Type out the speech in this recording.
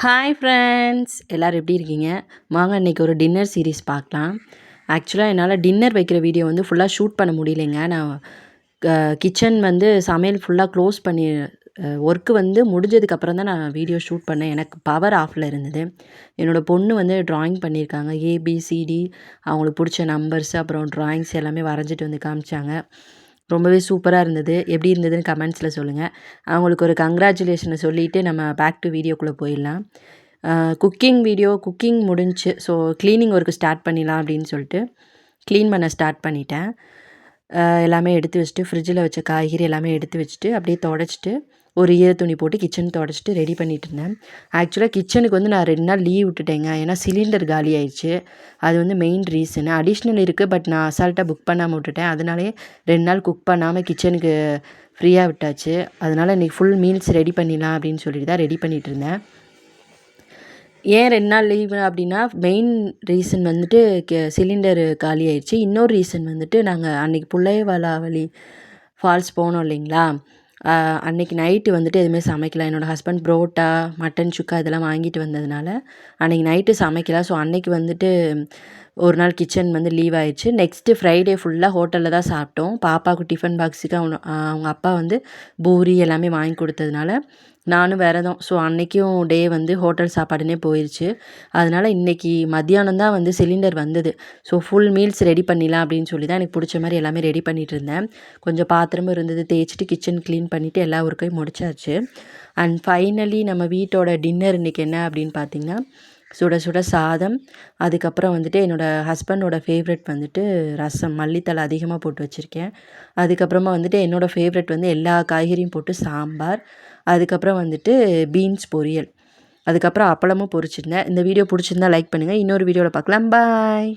Hi friends, எல்லோரும் எப்படி இருக்கீங்க? வாங்க இன்றைக்கி ஒரு டின்னர் சீரீஸ் பார்க்கலாம். ஆக்சுவலாக என்னால் டின்னர் வைக்கிற வீடியோ வந்து ஃபுல்லாக ஷூட் பண்ண முடியலைங்க. நான் கிச்சன் வந்து சமையல் ஃபுல்லாக க்ளோஸ் பண்ணி ஒர்க்கு வந்து முடிஞ்சதுக்கப்புறம் தான் நான் வீடியோ ஷூட் பண்ணேன். எனக்கு பவர் ஆஃபில் இருந்தது. என்னோடய பொண்ணு வந்து ட்ராயிங் பண்ணியிருக்காங்க. ஏபிசிடி அவங்களுக்கு பிடிச்ச நம்பர்ஸ் அப்புறம் ட்ராயிங்ஸ் எல்லாமே வரைஞ்சிட்டு வந்து காமிச்சாங்க. ரொம்பவே சூப்பராக இருந்தது. எப்படி இருந்ததுன்னு கமெண்ட்ஸில் சொல்லுங்கள். அவங்களுக்கு ஒரு கங்க்ராச்சுலேஷனை சொல்லிவிட்டு நம்ம பேக் டு வீடியோக்குள்ளே போயிடலாம். குக்கிங் முடிஞ்சுச்சு. ஸோ க்ளீனிங் ஒர்க்கு ஸ்டார்ட் பண்ணிடலாம் அப்படின்னு சொல்லிட்டு க்ளீன் பண்ண ஸ்டார்ட் பண்ணிட்டேன். எல்லாமே எடுத்து வச்சுட்டு ஃப்ரிட்ஜில் வச்ச காய்கறி எல்லாமே எடுத்து வச்சுட்டு அப்படியே துடைச்சிட்டு ஒரு ஈர துணி போட்டு கிச்சன் துடைச்சிட்டு ரெடி பண்ணிகிட்டு இருந்தேன். ஆக்சுவலாக கிச்சனுக்கு வந்து நான் 2 நாள் லீவ் விட்டுட்டேங்க. ஏன்னா சிலிண்டர் காலி ஆயிடுச்சு. அது வந்து மெயின் ரீசனு. அடிஷ்னல் இருக்குது, பட் நான் அசால்ட்டாக புக் பண்ணாமல் விட்டுட்டேன். அதனாலேயே 2 நாள் குக் பண்ணாமல் கிச்சனுக்கு ஃப்ரீயாக விட்டாச்சு. அதனால் இன்றைக்கி ஃபுல் மீல்ஸ் ரெடி பண்ணிடலாம் அப்படின்னு சொல்லிட்டு தான் ரெடி பண்ணிகிட்டு இருந்தேன். ஏன் 2 நாள் லீவு அப்படின்னா, மெயின் ரீசன் வந்துட்டு சிலிண்டரு காலி ஆயிடுச்சு. இன்னொரு ரீசன் வந்துட்டு நாங்கள் அன்றைக்கி புள்ளையவளாவளி ஃபால்ஸ் போனோம் இல்லைங்களா? அன்றைக்கி நைட்டு வந்துட்டு எதுவுமே சமைக்கல. என்னோடய ஹஸ்பண்ட் புரோட்டா, மட்டன் சுக்கா இதெல்லாம் வாங்கிட்டு வந்ததுனால அன்றைக்கி நைட்டு சமைக்கல. ஸோ அன்றைக்கி வந்துட்டு ஒரு நாள் கிச்சன் வந்து லீவ் ஆயிடுச்சு. நெக்ஸ்ட்டு ஃப்ரைடே ஃபுல்லாக ஹோட்டலில் தான் சாப்பிட்டோம். பாப்பாவுக்கு டிஃபன் பாக்ஸுக்கு அவங்க அப்பா வந்து பூரி எல்லாமே வாங்கி கொடுத்ததுனால நானும் விரதம். ஸோ அன்றைக்கும் டே வந்து ஹோட்டல் சாப்பாடுனே போயிடுச்சு. அதனால் இன்றைக்கி மத்தியானம் தான் வந்து சிலிண்டர் வந்தது. ஸோ ஃபுல் மீல்ஸ் ரெடி பண்ணிடலாம் அப்படின்னு சொல்லி தான் எனக்கு பிடிச்ச மாதிரி எல்லாமே ரெடி பண்ணிகிட்டு இருந்தேன். கொஞ்சம் பாத்திரமும் இருந்தது, தேய்ச்சிட்டு கிச்சன் க்ளீன் பண்ணிவிட்டு எல்லா ஒர்க்கையும் முடிச்சாச்சு. அண்ட் ஃபைனலி நம்ம வீட்டோட டின்னர் இன்றைக்கி என்ன அப்படின்னு பார்த்திங்கன்னா, சுட சுட சாதம், அதுக்கப்புறம் வந்துட்டு என்னோடய ஹஸ்பண்டோட ஃபேவரெட் வந்துட்டு ரசம், மல்லித்தழை அதிகமாக போட்டு வச்சுருக்கேன். அதுக்கப்புறமா வந்துட்டு என்னோடய ஃபேவரெட் வந்து எல்லா காய்கறியும் போட்டு சாம்பார், அதுக்கப்புறம் வந்துட்டு பீன்ஸ் பொரியல், அதுக்கப்புறம் அப்பளமும் பொரிச்சிருந்தேன். இந்த வீடியோ பிடிச்சிருந்தா லைக் பண்ணுங்கள். இன்னொரு வீடியோவில் பார்க்கலாம். பாய்.